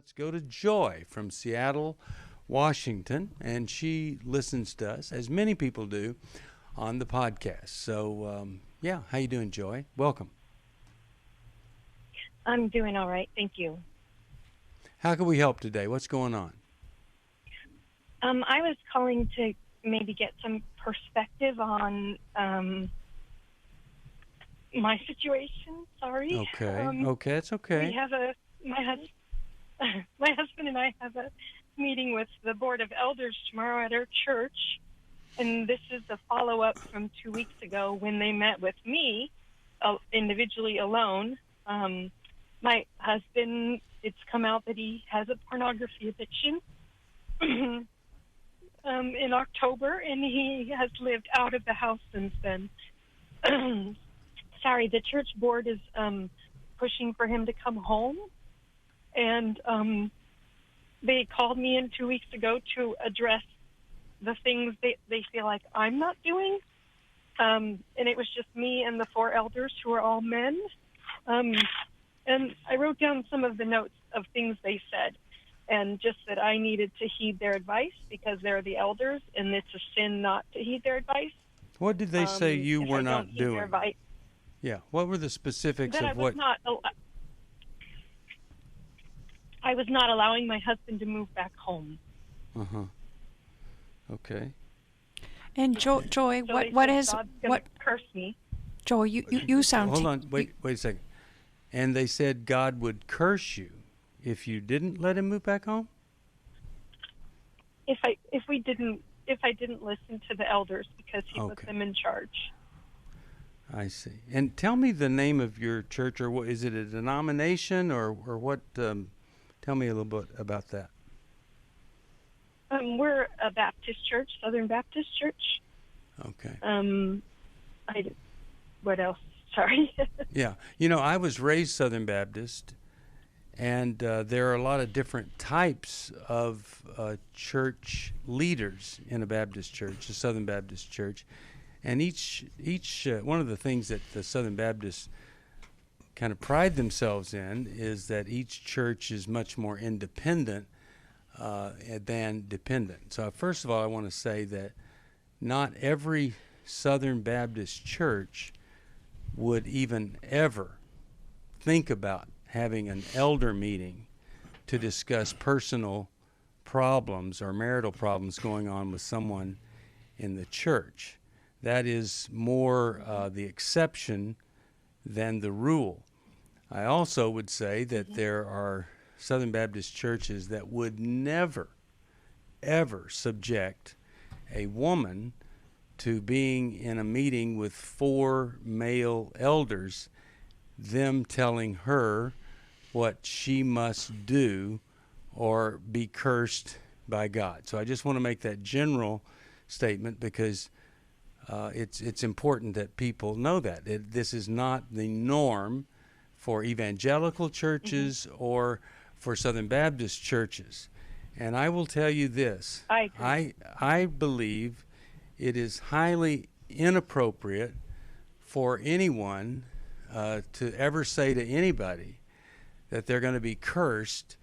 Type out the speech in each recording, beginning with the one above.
Let's go to Joy from Seattle, Washington, and she listens to us, as many people do, on the podcast. So, how you doing, Joy? Welcome. I'm doing all right, thank you. How can we help today? What's going on? I was calling to maybe get some perspective on my situation. Sorry. Okay, it's okay. We have my husband and I have a meeting with the Board of Elders tomorrow at our church, and this is a follow-up from 2 weeks ago when they met with me individually alone. My husband, it's come out that he has a pornography addiction in October, and he has lived out of the house since then. Sorry, the church board is pushing for him to come home, and they called me in 2 weeks ago to address the things they feel like I'm not doing, and it was just me and the 4 elders who are all men. And I wrote down some of the notes of things they said, and just that I needed to heed their advice because they're the elders, and it's a sin not to heed their advice. What did they say you were not doing? Yeah, what were the specifics of what? I was not allowing my husband to move back home. Okay. And Joy, so what is God's gonna curse me? Joy? You sound. Hold on, wait a second. And they said God would curse you if you didn't let him move back home? If I didn't listen to the elders because he put them in charge. I see. And tell me the name of your church, or what is it, a denomination, or what? Tell me a little bit about that. We're a Baptist church, Southern Baptist Church. Okay. What else? Sorry. Yeah. I was raised Southern Baptist, and there are a lot of different types of church leaders in a Baptist church, a Southern Baptist church. And each one of the things that the Southern Baptists kind of pride themselves in is that each church is much more independent than dependent. So first of all, I want to say that not every Southern Baptist church would even ever think about having an elder meeting to discuss personal problems or marital problems going on with someone in the church. That is more the exception than the rule. I also would say that there are Southern Baptist churches that would never, ever subject a woman to being in a meeting with 4 male elders, them telling her what she must do or be cursed by God. So I just want to make that general statement because it's important that people know that. This is not the norm for evangelical churches or for Southern Baptist churches. And I will tell you this. I agree. I believe it is highly inappropriate for anyone to ever say to anybody that they're going to be cursed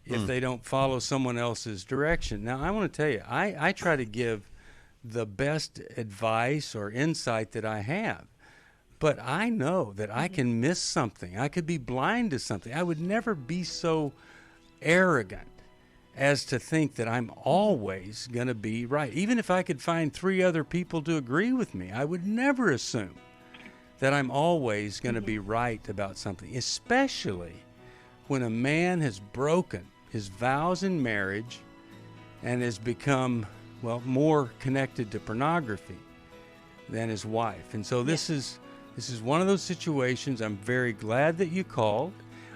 if they don't follow someone else's direction. Now, I want to tell you, I try to give the best advice or insight that I have. But I know that I can miss something. I could be blind to something. I would never be so arrogant as to think that I'm always going to be right. Even if I could find 3 other people to agree with me, I would never assume that I'm always going to be right about something, especially when a man has broken his vows in marriage and has become, more connected to pornography than his wife. And so this is one of those situations. I'm very glad that you called.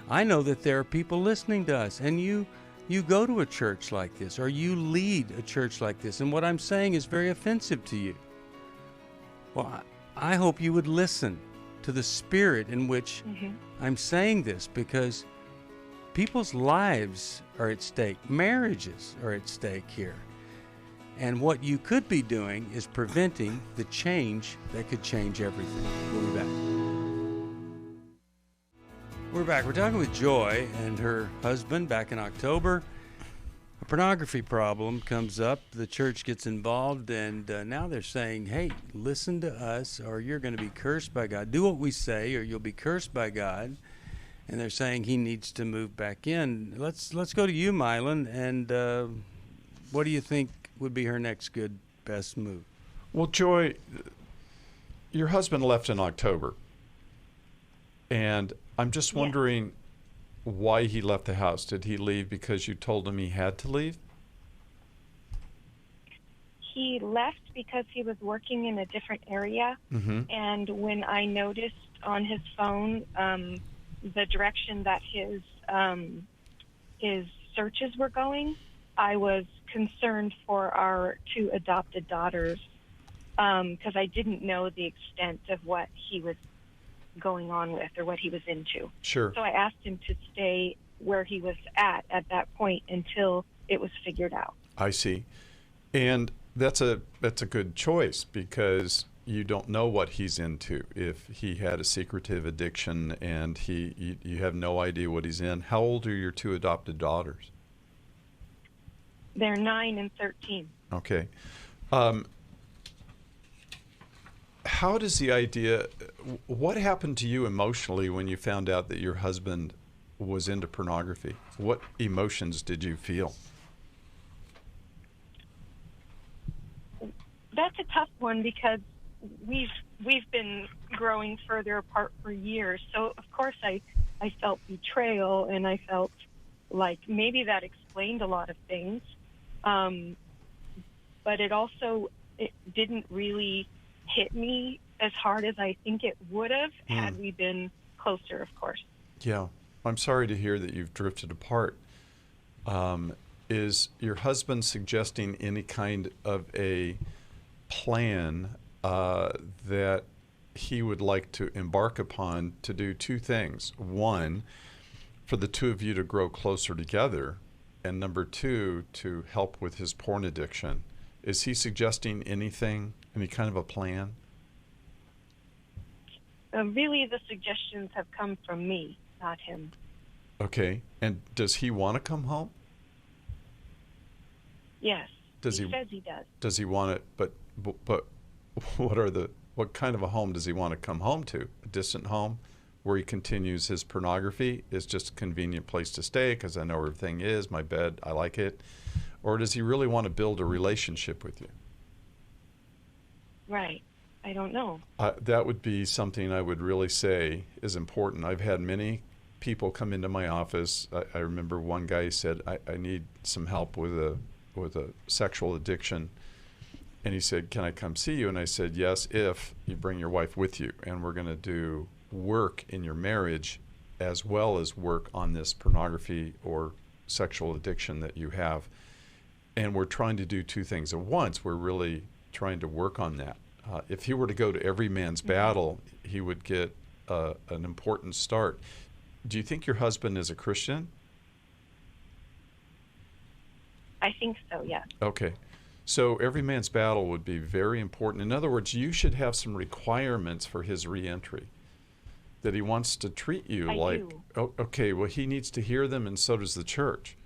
I know that there are people listening to us, and you go to a church like this, or you lead a church like this, and what I'm saying is very offensive to you. Well, I hope you would listen to the spirit in which I'm saying this, because people's lives are at stake. Marriages are at stake here. And what you could be doing is preventing the change that could change everything. We'll be back. We're back. We're talking with Joy and her husband back in October. A pornography problem comes up. The church gets involved, and now they're saying, hey, listen to us or you're going to be cursed by God. Do what we say or you'll be cursed by God. And they're saying he needs to move back in. Let's go to you, Mylan, and what do you think would be her next good, best move? Well, Joy, your husband left in October, and I'm just wondering why he left the house. Did he leave because you told him he had to leave? He left because he was working in a different area, and when I noticed on his phone the direction that his searches were going, I was concerned for our 2 adopted daughters because I didn't know the extent of what he was going on with or what he was into. Sure. So I asked him to stay where he was at that point until it was figured out. I see. And that's a good choice because you don't know what he's into. If he had a secretive addiction and you have no idea what he's in. How old are your 2 adopted daughters? They're 9 and 13. Okay. How does the idea, what happened to you emotionally when you found out that your husband was into pornography? What emotions did you feel? That's a tough one because we've been growing further apart for years. So of course I felt betrayal, and I felt like maybe that explained a lot of things. But it didn't really hit me as hard as I think it would have had we been closer, of course. Yeah. I'm sorry to hear that you've drifted apart. Is your husband suggesting any kind of a plan that he would like to embark upon to do 2 things? One, for the 2 of you to grow closer together, and number 2, to help with his porn addiction. Is he suggesting anything, any kind of a plan? Really, the suggestions have come from me, not him. Okay. And does he want to come home? Yes. He says he does. Does he want it? But what kind of a home does he want to come home to? A distant home where he continues his pornography? Is just a convenient place to stay because I know where everything is, my bed, I like it. Or does he really want to build a relationship with you? Right. I don't know. That would be something I would really say is important. I've had many people come into my office. I remember one guy said, I need some help with a sexual addiction. And he said, can I come see you? And I said, yes, if you bring your wife with you. And we're going to do work in your marriage as well as work on this pornography or sexual addiction that you have. And we're trying to do 2 things at once. We're really trying to work on that. If he were to go to every man's battle, he would get an important start. Do you think your husband is a Christian? I think so, yes. Okay. So every man's battle would be very important. In other words, you should have some requirements for his reentry. That he wants to treat you like, oh, okay, well, he needs to hear them, and so does the church.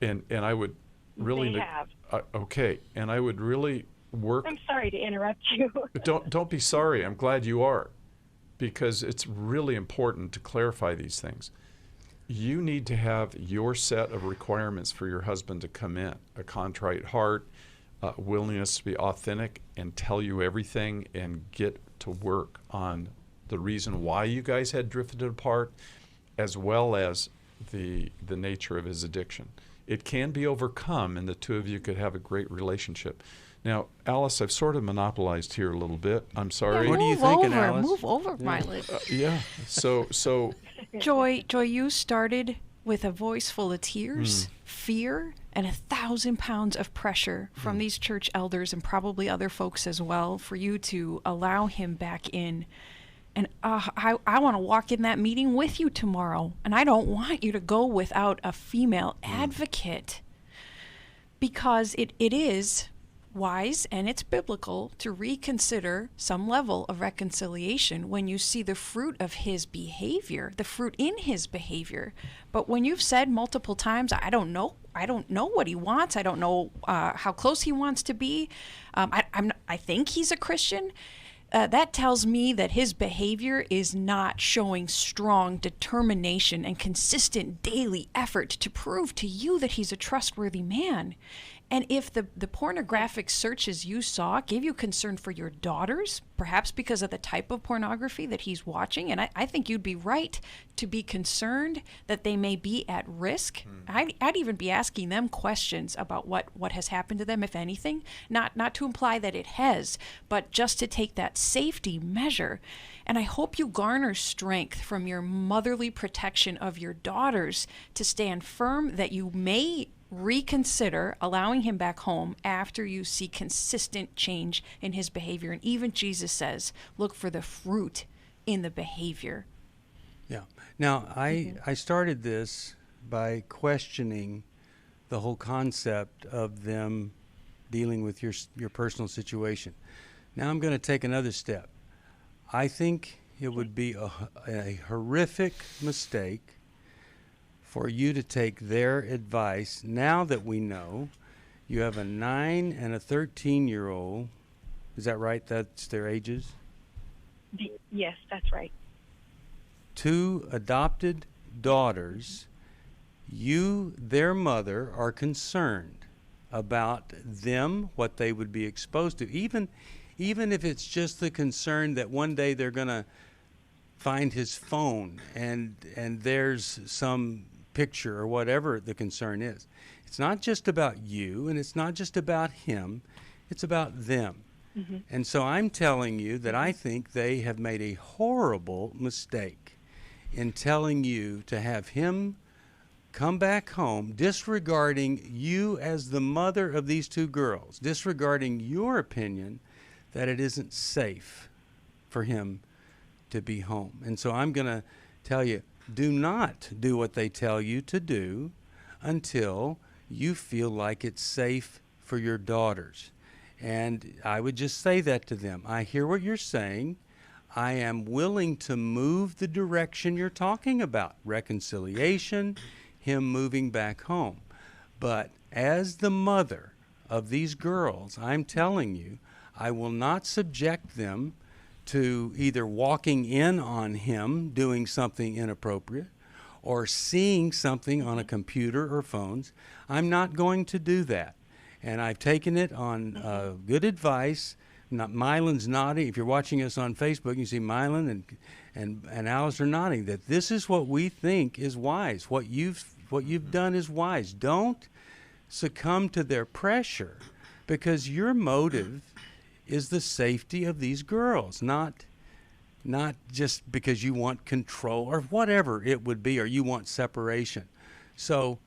And I would really... They have. Okay. And I would really work... I'm sorry to interrupt you. Don't be sorry. I'm glad you are. Because it's really important to clarify these things. You need to have your set of requirements for your husband to come in. A contrite heart, willingness to be authentic and tell you everything and get to work on the reason why you guys had drifted apart, as well as the nature of his addiction. It can be overcome, and the 2 of you could have a great relationship. Now, Alice, I've sort of monopolized here a little bit. I'm sorry. Yeah, What are you thinking, over, Alice? Move over, Mylan. Yeah. So Joy, you started with a voice full of tears, fear, and 1,000 pounds of pressure from these church elders and probably other folks as well for you to allow him back in. And I want to walk in that meeting with you tomorrow. And I don't want you to go without a female advocate. Because it is wise and it's biblical to reconsider some level of reconciliation when you see the fruit of his behavior, the fruit in his behavior. But when you've said multiple times, I don't know what he wants. I don't know how close he wants to be. I think he's a Christian. That tells me that his behavior is not showing strong determination and consistent daily effort to prove to you that he's a trustworthy man. And if the pornographic searches you saw gave you concern for your daughters, perhaps because of the type of pornography that he's watching, and I think you'd be right to be concerned that they may be at risk. I'd even be asking them questions about what has happened to them, if anything, not to imply that it has, but just to take that safety measure. And I hope you garner strength from your motherly protection of your daughters to stand firm that you may reconsider allowing him back home after you see consistent change in his behavior. And even Jesus says, look for the fruit in the behavior. Yeah. Now, I started this by questioning the whole concept of them dealing with your personal situation. Now I'm going to take another step. I think it would be a horrific mistake for you to take their advice now that we know you have a 9 and a 13-year-old. Is that right? That's their ages? Yes, that's right. 2 adopted daughters. You, their mother, are concerned about them, what they would be exposed to, even if it's just the concern that one day they're going to find his phone and there's some picture or whatever the concern is. It's not just about you, and it's not just about him, it's about them. Mm-hmm. And so I'm telling you that I think they have made a horrible mistake in telling you to have him come back home, disregarding you as the mother of these 2 girls, disregarding your opinion that it isn't safe for him to be home. And so I'm going to tell you, do not do what they tell you to do until you feel like it's safe for your daughters. And I would just say that to them. I hear what you're saying. I am willing to move the direction you're talking about, reconciliation, him moving back home. But as the mother of these girls, I'm telling you, I will not subject them to either walking in on him doing something inappropriate or seeing something on a computer or phones. I'm not going to do that. And I've taken it on good advice. Mylan's nodding. If you're watching us on Facebook, you see Mylan and Alice are nodding that this is what we think is wise. What you've done is wise. Don't succumb to their pressure, because your motive is the safety of these girls, not just because you want control or whatever it would be, or you want separation. So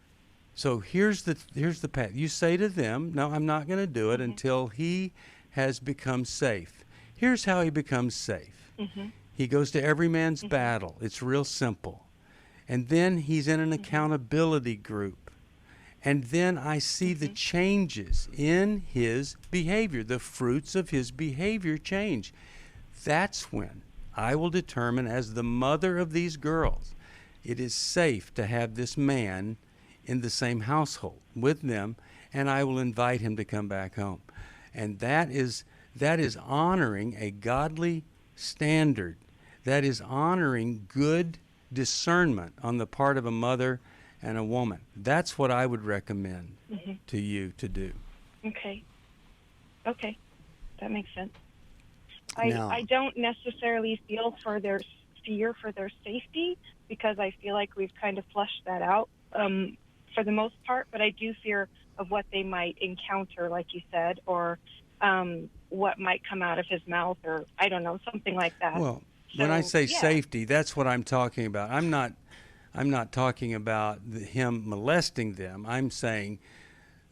here's the path. You say to them, no, I'm not going to do it until he has become safe. Here's how he becomes safe. Mm-hmm. He goes to every man's battle. It's real simple. And then he's in an accountability group. And then I see the changes in his behavior. The fruits of his behavior change. That's when I will determine, as the mother of these girls, it is safe to have this man in the same household with them, and I will invite him to come back home. And that is honoring a godly standard. That is honoring good discernment on the part of a mother and a woman. That's what I would recommend to you to do. Okay, that makes sense. I don't necessarily feel for their fear for their safety, because I feel like we've kind of flushed that out for the most part, but I do fear of what they might encounter, like you said, or what might come out of his mouth, or I don't know, something like that. Well, when I say safety, that's what I'm talking about. I'm not talking about him molesting them. I'm saying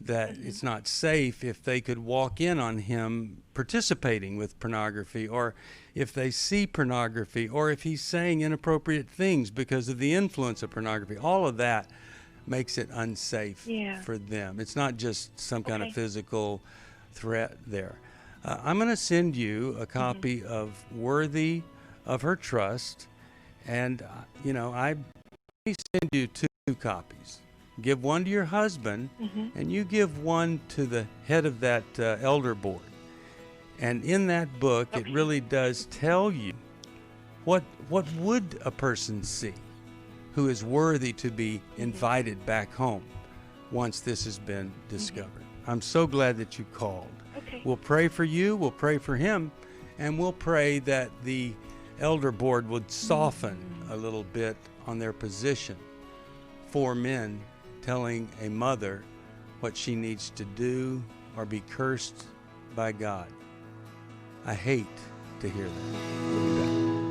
that it's not safe if they could walk in on him participating with pornography, or if they see pornography, or if he's saying inappropriate things because of the influence of pornography. All of that makes it unsafe for them. It's not just some kind of physical threat there. I'm going to send you a copy of Worthy of Her Trust, and I send you two copies. Give one to your husband, and you give one to the head of that elder board. And in that book, it really does tell you what would a person see who is worthy to be invited back home once this has been discovered. I'm so glad that you called. Okay. We'll pray for you, we'll pray for him, and we'll pray that the elder board would soften a little bit on their position for men telling a mother what she needs to do or be cursed by God. I hate to hear that. We'll be back.